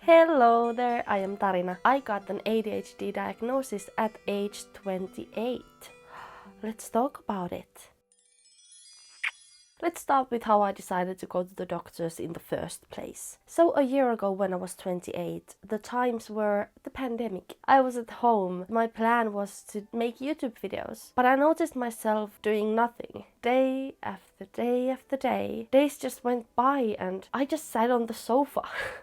Hello there, I am Tarina. I got an ADHD diagnosis at age 28. Let's talk about it. Let's start with how I decided to go to the doctors in the first place. So a year ago when I was 28, the times were the pandemic. I was at home. My plan was to make YouTube videos, but I noticed myself doing nothing. Day after day after day. Days just went by and I just sat on the sofa.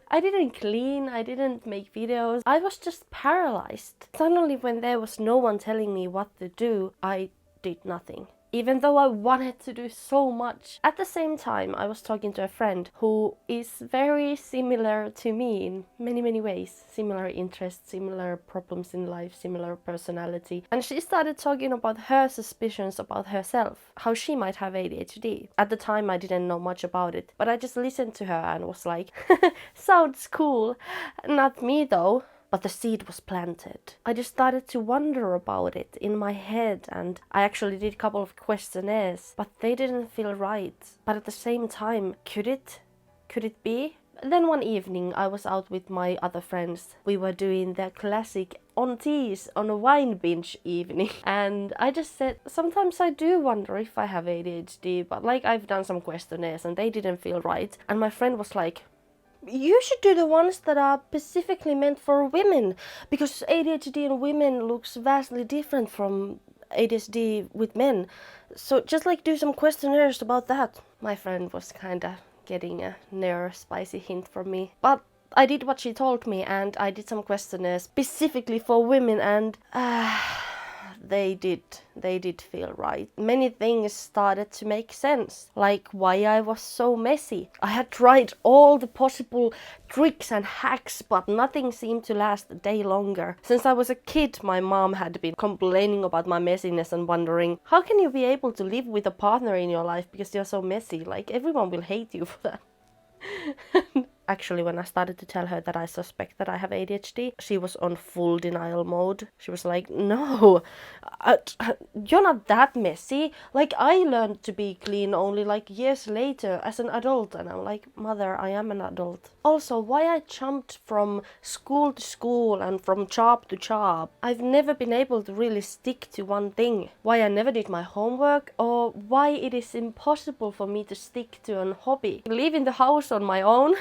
I didn't clean, I didn't make videos. I was just paralyzed. Suddenly when there was no one telling me what to do, I did nothing. Even though I wanted to do so much. At the same time, I was talking to a friend who is very similar to me in many ways. Similar interests, similar problems in life, similar personality. And she started talking about her suspicions about herself, how she might have ADHD. At the time, I didn't know much about it, but I just listened to her and was like, sounds cool. Not me though. But the seed was planted. I just started to wonder about it in my head, and I actually did a couple of questionnaires, but they didn't feel right. But at the same time, could it be? Then one evening I was out with my other friends. We were doing the classic on teas on a wine binge evening. And I just said, sometimes I do wonder if I have ADHD, but like I've done some questionnaires and they didn't feel right. And my friend was like, you should do the ones that are specifically meant for women, because ADHD in women looks vastly different from ADHD with men. So just like do some questionnaires about that. My friend was kinda getting a near spicy hint from me. But I did what she told me and I did some questionnaires specifically for women and they did feel right. Many things started to make sense, like why I was so messy. I had tried all the possible tricks and hacks, but nothing seemed to last a day longer. Since I was a kid, my mom had been complaining about my messiness and wondering, how can you be able to live with a partner in your life because you're so messy? Like, everyone will hate you for that. Actually, when I started to tell her that I suspect that I have ADHD, she was on full denial mode. She was like, no, you're not that messy. Like, I learned to be clean only like years later as an adult. And I'm like, mother, I am an adult. Also, why I jumped from school to school and from job to job. I've never been able to really stick to one thing. Why I never did my homework, or why it is impossible for me to stick to an hobby. Leaving the house on my own?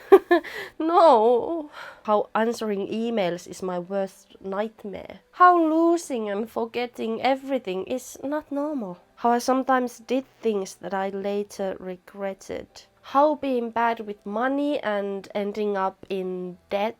No. How answering emails is my worst nightmare. How losing and forgetting everything is not normal. How I sometimes did things that I later regretted. How being bad with money and ending up in debt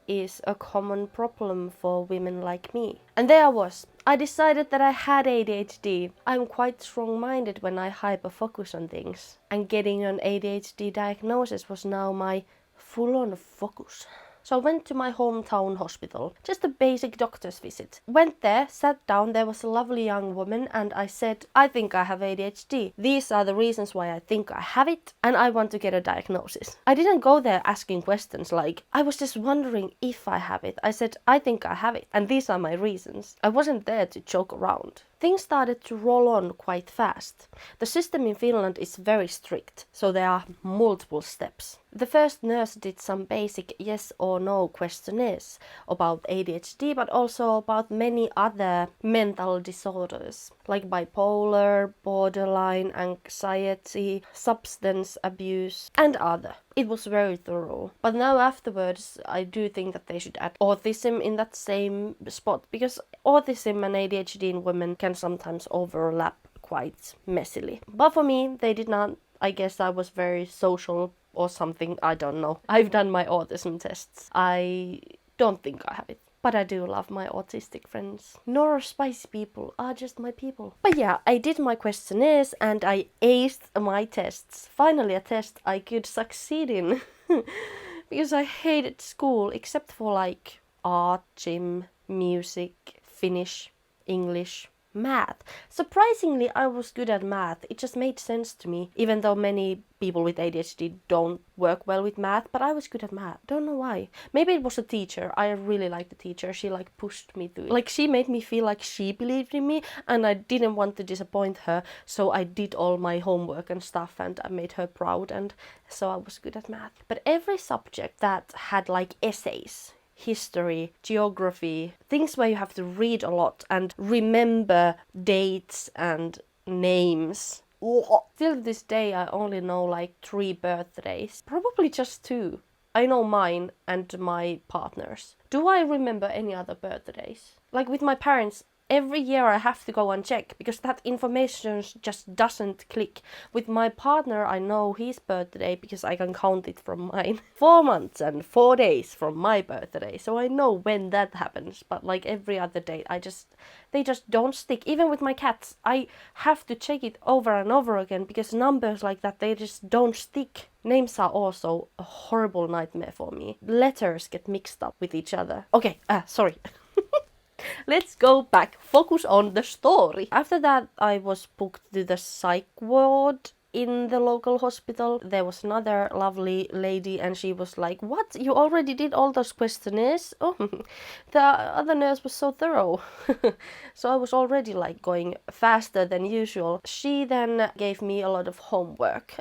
is a common problem for women like me. And there I was. I decided that I had ADHD. I'm quite strong-minded when I hyper-focus on things. And getting an ADHD diagnosis was now my full-on focus. So I went to my hometown hospital, just a basic doctor's visit. Went there, sat down, there was a lovely young woman and I said, I think I have ADHD. These are the reasons why I think I have it and I want to get a diagnosis. I didn't go there asking questions like, I was just wondering if I have it. I said, I think I have it and these are my reasons. I wasn't there to joke around. Things started to roll on quite fast. The system in Finland is very strict, so there are multiple steps. The first nurse did some basic yes or no questionnaires about ADHD, but also about many other mental disorders, like bipolar, borderline, anxiety, substance abuse, and other. It was very thorough. But now afterwards, I do think that they should add autism in that same spot, because autism and ADHD in women can sometimes overlap quite messily. But for me, they did not. I guess I was very social or something, I don't know. I've done my autism tests. I don't think I have it. But I do love my autistic friends. Nor spicy people are just my people. But yeah, I did my questionnaires and I aced my tests. Finally a test I could succeed in. Because I hated school except for like art, gym, music, Finnish, English, Math. Surprisingly, I was good at math. It just made sense to me, even though many people with ADHD don't work well with math, but I was good at math. Don't know why. Maybe it was a teacher. I really liked the teacher. She like pushed me to it. Like she made me feel like she believed in me and I didn't want to disappoint her, so I did all my homework and stuff and I made her proud, and so I was good at math. But every subject that had like essays, history, geography, things where you have to read a lot and remember dates and names. Till this day, I only know like 3 birthdays. Probably just 2. I know mine and my partner's. Do I remember any other birthdays? Like with my parents, every year I have to go and check because that information just doesn't click. With my partner, I know his birthday because I can count it from mine. 4 months and 4 days from my birthday, so I know when that happens. But like every other day, they just don't stick. Even with my cats, I have to check it over and over again because numbers like that, they just don't stick. Names are also a horrible nightmare for me. Letters get mixed up with each other. Okay, sorry. Let's go back. Focus on the story. After that, I was booked to the psych ward in the local hospital. There was another lovely lady and she was like, "What? You already did all those questionnaires?" Oh, the other nurse was so thorough. So I was already like going faster than usual. She then gave me a lot of homework.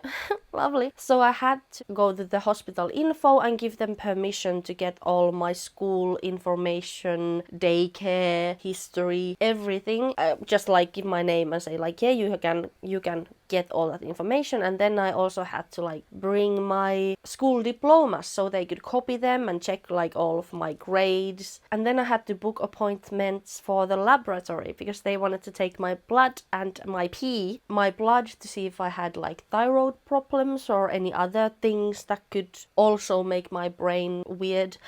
Lovely. So I had to go to the hospital info and give them permission to get all my school information, daycare, history, everything. Just like give my name and say like, yeah, you can get all that information. And then I also had to like bring my school diplomas so they could copy them and check like all of my grades. And then I had to book appointments for the laboratory because they wanted to take my blood and my pee. My blood to see if I had like thyroid problems or any other things that could also make my brain weird.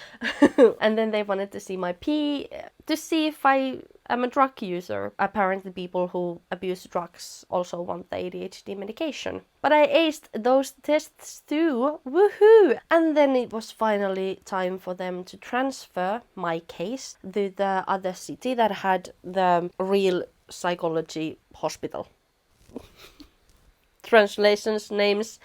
And then they wanted to see my pee to see if I am a drug user. Apparently people who abuse drugs also want the ADHD medication. But I aced those tests too. Woohoo! And then it was finally time for them to transfer my case to the other city that had the real psychology hospital. Translations, names.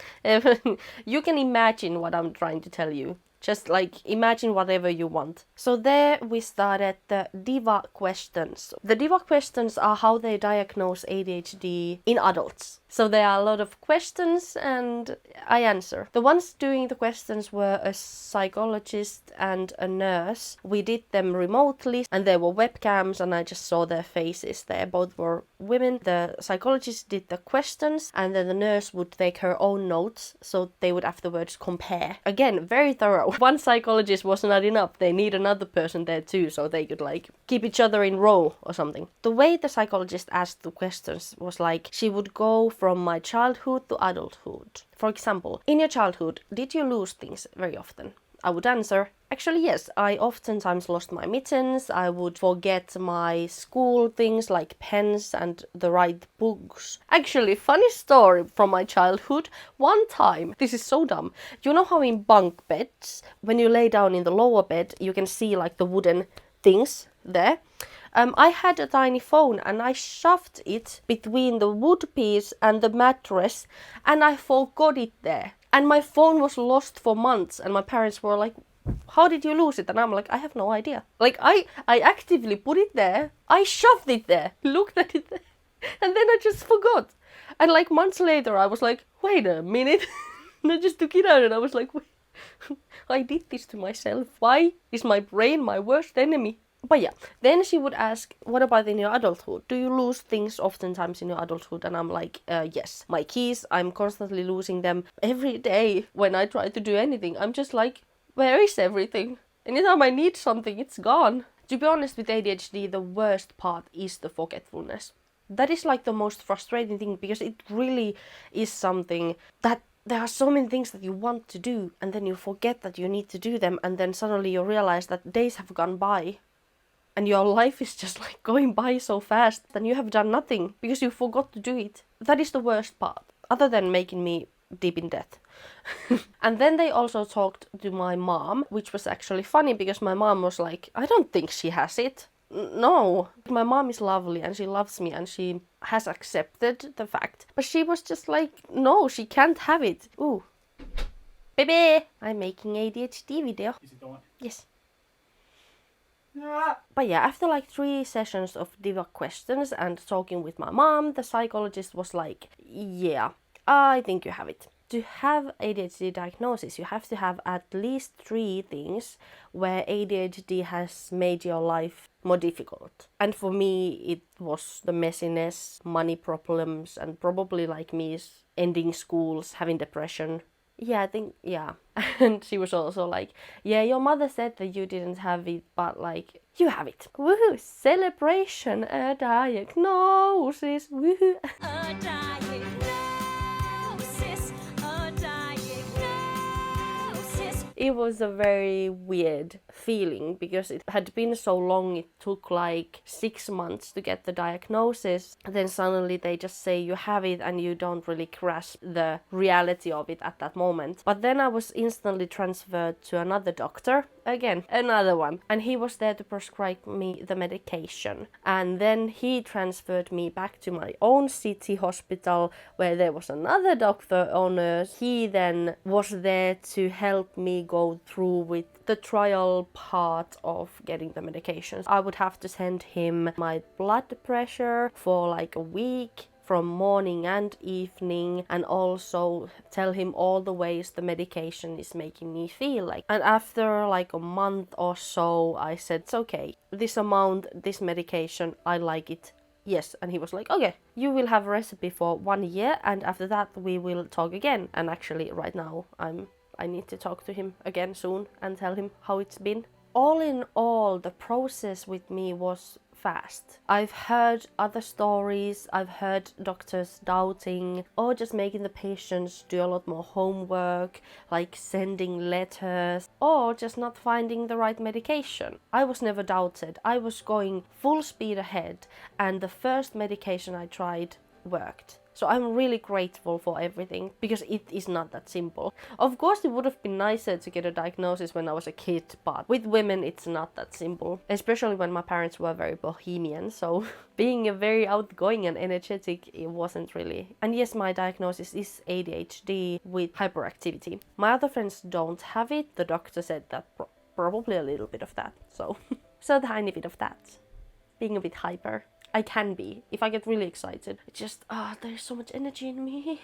You can imagine what I'm trying to tell you. Just like imagine whatever you want. So there we started the DIVA questions. The DIVA questions are how they diagnose ADHD in adults. So there are a lot of questions and I answer. The ones doing the questions were a psychologist and a nurse. We did them remotely and there were webcams and I just saw their faces there. Both were women. The psychologist did the questions and then the nurse would take her own notes so they would afterwards compare. Again, very thorough. One psychologist was not enough. They need another person there too so they could like keep each other in row or something. The way the psychologist asked the questions was like she would go from my childhood to adulthood. For example, in your childhood, did you lose things very often? I would answer, actually yes, I oftentimes lost my mittens, I would forget my school things like pens and the right books. Actually, funny story from my childhood. One time, this is so dumb, you know how in bunk beds, when you lay down in the lower bed, you can see like the wooden things there? I had a tiny phone and I shoved it between the wood piece and the mattress and I forgot it there. And my phone was lost for months and my parents were like, how did you lose it? And I'm like, I have no idea. Like I actively put it there. I shoved it there, looked at it there, and then I just forgot. And like months later I was like, wait a minute. And I just took it out and I was like, wait, I did this to myself. Why is my brain my worst enemy? But yeah, then she would ask, what about in your adulthood? Do you lose things oftentimes in your adulthood? And I'm like, yes. My keys, I'm constantly losing them. Every day when I try to do anything, I'm just like, where is everything? Anytime I need something, it's gone. To be honest, with ADHD, the worst part is the forgetfulness. That is like the most frustrating thing because it really is something that there are so many things that you want to do and then you forget that you need to do them and then suddenly you realize that days have gone by. And your life is just like going by so fast and you have done nothing because you forgot to do it. That is the worst part, other than making me deep in debt. And then they also talked to my mom, which was actually funny because my mom was like, I don't think she has it. No. My mom is lovely and she loves me and she has accepted the fact. But she was just like, no, she can't have it. Ooh. Baby! I'm making ADHD video. Is it on? Yes. But yeah, after like 3 sessions of diva questions and talking with my mom, the psychologist was like, yeah, I think you have it. To have ADHD diagnosis, you have to have at least 3 things where ADHD has made your life more difficult. And for me, it was the messiness, money problems, and probably like me ending schools, having depression. Yeah, I think, yeah. And she was also like, yeah, your mother said that you didn't have it, but like, you have it. Woohoo! Celebration, a diagnosis, woohoo! A diagnosis, a diagnosis. It was a very weird feeling because it had been so long, it took like 6 months to get the diagnosis. Then suddenly they just say you have it and you don't really grasp the reality of it at that moment. But then I was instantly transferred to another doctor, again, another one. And he was there to prescribe me the medication. And then he transferred me back to my own city hospital where there was another doctor or nurse. He then was there to help me go through with the trial part of getting the medications. I would have to send him my blood pressure for like a week from morning and evening, and also tell him all the ways the medication is making me feel like. And after like a month or so, I said, it's okay, this amount, this medication, I like it. Yes, and he was like, okay, you will have a recipe for 1 year, and after that we will talk again. And actually right now I need to talk to him again soon and tell him how it's been. All in all, the process with me was fast. I've heard other stories, I've heard doctors doubting or just making the patients do a lot more homework, like sending letters or just not finding the right medication. I was never doubted. I was going full speed ahead and the first medication I tried worked. So I'm really grateful for everything because it is not that simple. Of course, it would have been nicer to get a diagnosis when I was a kid, but with women, it's not that simple. Especially when my parents were very bohemian, so being a very outgoing and energetic, it wasn't really. And yes, my diagnosis is ADHD with hyperactivity. My other friends don't have it. The doctor said that probably a little bit of that, so a tiny bit of that. Being a bit hyper. I can be, if I get really excited. It's just, there's so much energy in me.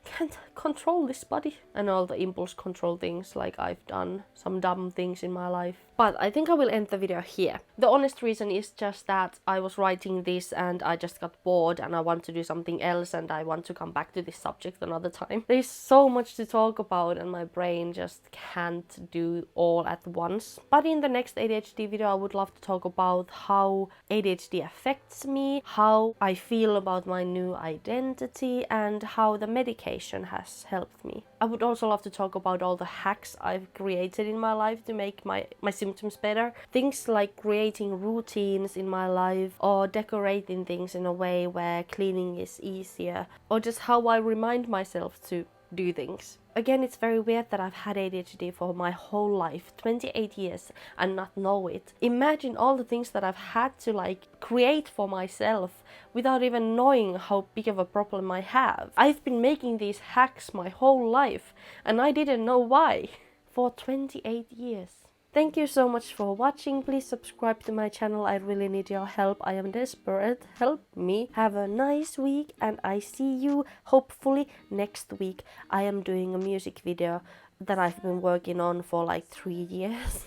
Can't control this body. And all the impulse control things, like I've done some dumb things in my life. But I think I will end the video here. The honest reason is just that I was writing this and I just got bored and I want to do something else and I want to come back to this subject another time. There's so much to talk about and my brain just can't do all at once. But in the next ADHD video I would love to talk about how ADHD affects me, how I feel about my new identity and how the medication has helped me. I would also love to talk about all the hacks I've created in my life to make my symptoms better. Things like creating routines in my life or decorating things in a way where cleaning is easier, or just how I remind myself to do things. Again, it's very weird that I've had ADHD for my whole life, 28 years, and not know it. Imagine all the things that I've had to like create for myself without even knowing how big of a problem I have. I've been making these hacks my whole life and I didn't know why. For 28 years. Thank you so much for watching. Please subscribe to my channel. I really need your help. I am desperate. Help me. Have a nice week and I see you hopefully next week. I am doing a music video that I've been working on for like 3 years.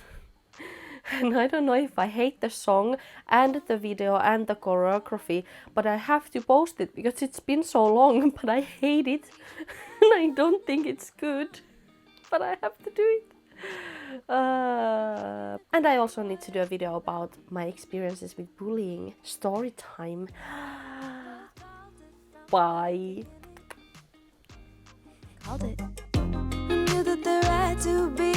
And I don't know if I hate the song and the video and the choreography, but I have to post it because it's been so long, but I hate it. And I don't think it's good, but I have to do it. And I also need to do a video about my experiences with bullying. Storytime. Bye. Called it. I knew that the right to be